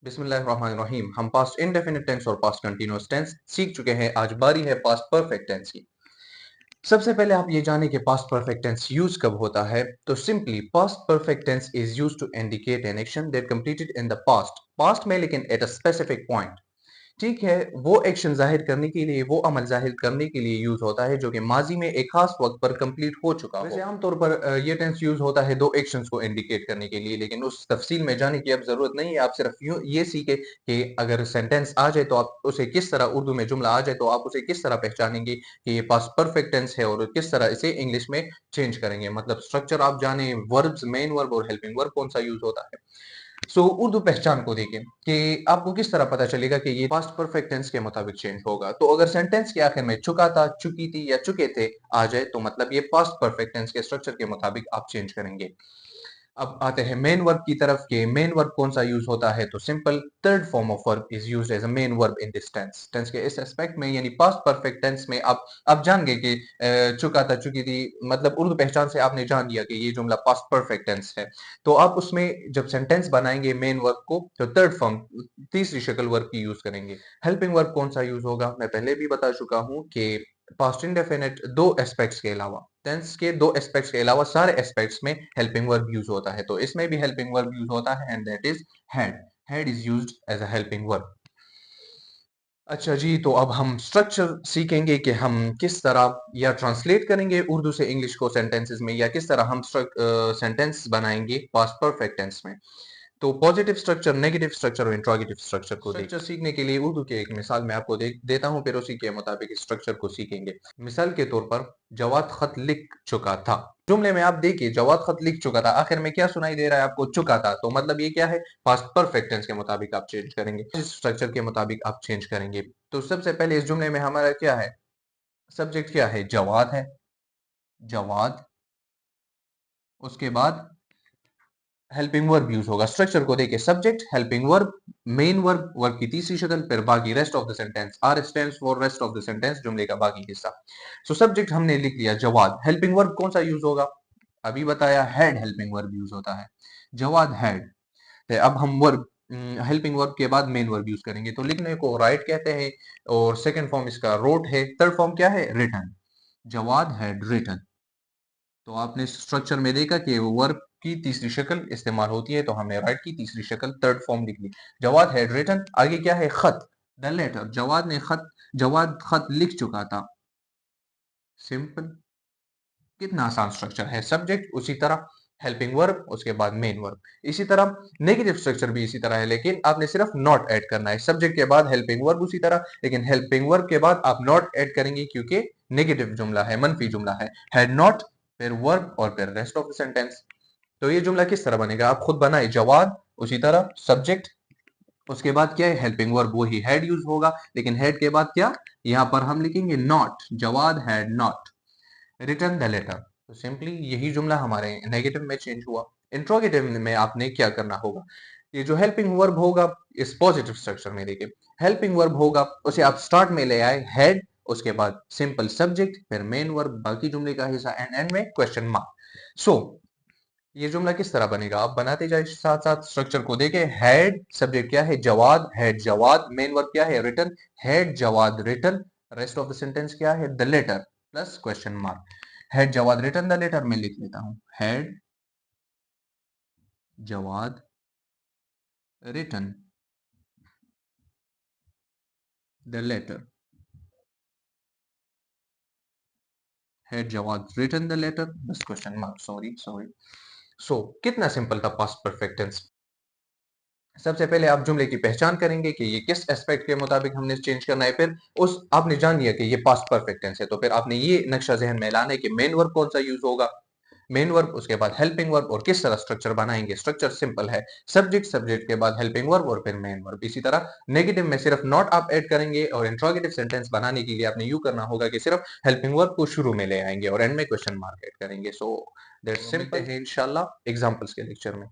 बिस्मिल्लाहिर्रहमानिर्रहीम। हम past indefinite tense और पास्ट कंटीन्यूअस टेंस सीख चुके हैं। आज बारी है पास्ट परफेक्ट टेंस की। सबसे पहले आप ये जानें कि पास्ट परफेक्ट टेंस यूज कब होता है। तो simply past perfect tense is used to indicate an action that completed in the past में, लेकिन एट अ स्पेसिफिक पॉइंट। ठीक है, वो एक्शन जाहिर करने के लिए, वो अमल जाहिर करने के लिए यूज होता है जो कि माजी में एक खास वक्त पर कंप्लीट हो चुका हो। वैसे आमतौर पर ये टेंस यूज होता है दो एक्शंस को इंडिकेट करने के लिए, लेकिन उस तफसील में जाने की अब जरूरत नहीं है। आप सिर्फ यूं ये सीखे कि अगर सेंटेंस आ जाए तो आप उसे किस तरह, उर्दू में जुमला आ जाए तो आप उसे किस तरह पहचानेंगे कि ये पास्ट परफेक्ट टेंस है, और किस तरह इसे इंग्लिश में चेंज करेंगे। मतलब स्ट्रक्चर आप जाने, वर्ब्स, मेन वर्ब और हेल्पिंग वर्ब कौन सा यूज होता है। उर्दू पहचान को देखें कि आपको किस तरह पता चलेगा कि ये पास्ट परफेक्ट टेंस के मुताबिक चेंज होगा। तो अगर सेंटेंस के आखिर में चुका था, चुकी थी या चुके थे आ जाए तो मतलब ये पास्ट परफेक्ट टेंस के स्ट्रक्चर के मुताबिक आप चेंज करेंगे। अब आते हैं मेन वर्ब की तरफ के मेन वर्ब कौन सा यूज होता है। तो simple third form of verb is used as a main verb in this tense. Tense के इस एस्पेक्ट में यानी पास्ट परफेक्ट टेंस में आप जान गए कि चुका था, चुकी थी, मतलब उर्दू पहचान से आपने जान लिया कि ये जुमला पास्ट परफेक्ट टेंस है। तो आप उसमें जब सेंटेंस बनाएंगे मेन वर्ब को, तो थर्ड फॉर्म, तीसरी शक्ल वर्ब की यूज करेंगे। हेल्पिंग वर्ब कौन सा यूज होगा, मैं पहले भी बता चुका हूं कि पास्ट इंडेफिनिट दो एस्पेक्ट्स के अलावा, टेंस के दो एस्पेक्ट्स के अलावा सारे एस्पेक्ट्स में हेल्पिंग वर्ब यूज होता है। तो इसमें भी हेल्पिंग वर्ब यूज होता है and that is had. Had is used as a helping verb. अच्छा जी, तो अब हम स्ट्रक्चर सीखेंगे कि हम किस तरह या ट्रांसलेट करेंगे उर्दू से इंग्लिश को सेंटेंसेस में, या किस तरह हम सेंटेंस बनाएंगे पास्ट परफेक्ट टेंस में। तो पॉजिटिव स्ट्रक्चर, नेगेटिव स्ट्रक्चर और इंट्रोगेटिव स्ट्रक्चर को स्ट्रक्चर सीखने के लिए उर्दू की एक मिसाल मैं आपको देता हूं, फिर उसी के मुताबिक इस स्ट्रक्चर को सीखेंगे। मिसाल के तौर पर, जवाद खत लिख चुका था। जुमले में आप देखिए जवाद खत लिख चुका था, आखिर में क्या सुनाई दे रहा है आपको, चुका था। तो मतलब ये क्या है, पास्ट परफेक्ट टेंस के मुताबिक आप चेंज करेंगे, इस स्ट्रक्चर के मुताबिक आप चेंज करेंगे। तो सबसे पहले इस जुमले में हमारा क्या है, सब्जेक्ट क्या है, जवाद है, जवाद। उसके बाद हेल्पिंग वर्ब यूज होगा। स्ट्रक्चर को देखिए, subject, helping verb, main verb, verb की तीसरी शक्ल, फिर बाकी rest of the sentence. R stands for rest of the sentence, जुमले का बाकी हिस्सा। सब्जेक्ट हमने लिख लिया जवाद। हेल्पिंग वर्ब कौन सा यूज होगा, अभी बताया, हैड हेल्पिंग वर्ब यूज होता है। जवाद हैड है। अब हम वर्ब, हेल्पिंग वर्ब के बाद मेन वर्ब यूज करेंगे। तो लिखने को राइट कहते हैं, और सेकंड फॉर्म इसका रोट है, थर्ड फॉर्म क्या है, रिटन। Jawad had written. तो आपने स्ट्रक्चर में देखा कि वर्ब की तीसरी शक्ल इस्तेमाल होती है, तो हमने राइट की तीसरी शक्ल थर्ड फॉर्म लिख ली। Jawad had written. आगे क्या है, खत, द लेटर। जवाद खत लिख चुका था। सिंपल, कितना आसान स्ट्रक्चर है। सब्जेक्ट उसी तरह, हेल्पिंग वर्ब, उसके बाद मेन वर्ब। इसी तरह नेगेटिव स्ट्रक्चर भी इसी तरह है, लेकिन आपने सिर्फ नॉट ऐड करना है। सब्जेक्ट के बाद हेल्पिंग वर्ब उसी तरह, लेकिन हेल्पिंग वर्ब के बाद आप नॉट ऐड करेंगे क्योंकि नेगेटिव जुमला है, मनफी जुमला है। हैड नॉट, फिर वर्ब और फिर रेस्ट ऑफ द सेंटेंस। तो ये जुमला किस तरह बनेगा, आप खुद बनाए। जवाद उसी तरह, सब्जेक्ट, उसके बाद क्या है, हेल्पिंग वर्ब, वही हैड यूज होगा, लेकिन हैड के बाद क्या, यहां पर हम लिखेंगे not. Jawad had not return the letter. तो सिंपली यही जुमला हमारे नेगेटिव में चेंज हुआ। इंट्रोगेटिव में आपने क्या करना होगा, ये जो हेल्पिंग वर्ब होगा इस पॉजिटिव स्ट्रक्चर में देखिए, हेल्पिंग वर्ब होगा उसे आप स्टार्ट में ले आए, हेड, उसके बाद सिंपल सब्जेक्ट, फिर मेन वर्ब, बाकी जुमले का हिस्सा, एंड एंड में क्वेश्चन मार्क। ये जुमला किस तरह बनेगा, आप बनाते जाए साथ साथ। स्ट्रक्चर को देखें, हैड, सब्जेक्ट क्या है, Jawad, had Jawad, main verb क्या है, written, had Jawad written, rest of the sentence क्या है, the letter plus question mark. Had Jawad written the letter में लिख लेता हूं, had Jawad written the letter, had Jawad written the letter बस क्वेश्चन मार्क, सॉरी सॉरी। कितना सिंपल था पास्ट परफेक्ट टेंस। सबसे पहले आप जुमले की पहचान करेंगे कि ये किस एस्पेक्ट के मुताबिक हमने चेंज करना है। फिर उस आपने जान लिया कि ये पास्ट परफेक्ट टेंस है, तो फिर आपने ये नक्शा जहन में लाना है कि मेन वर्ब कौन सा यूज होगा, मेन वर्ब, उसके बाद हेल्पिंग वर्ब, और किस तरह स्ट्रक्चर बनाएंगे। स्ट्रक्चर सिंपल है, सब्जेक्ट, सब्जेक्ट के बाद हेल्पिंग वर्ब और फिर मेन वर्ब। इसी तरह नेगेटिव में सिर्फ नॉट आप ऐड करेंगे, और इंट्रोगेटिव सेंटेंस बनाने के लिए आपने यू करना होगा कि सिर्फ हेल्पिंग वर्ब को शुरू में ले आएंगे और एंड में क्वेश्चन मार्क ऐड करेंगे। दैट्स सिंपल है इंशाल्लाह एग्जांपल्स के लेक्चर में।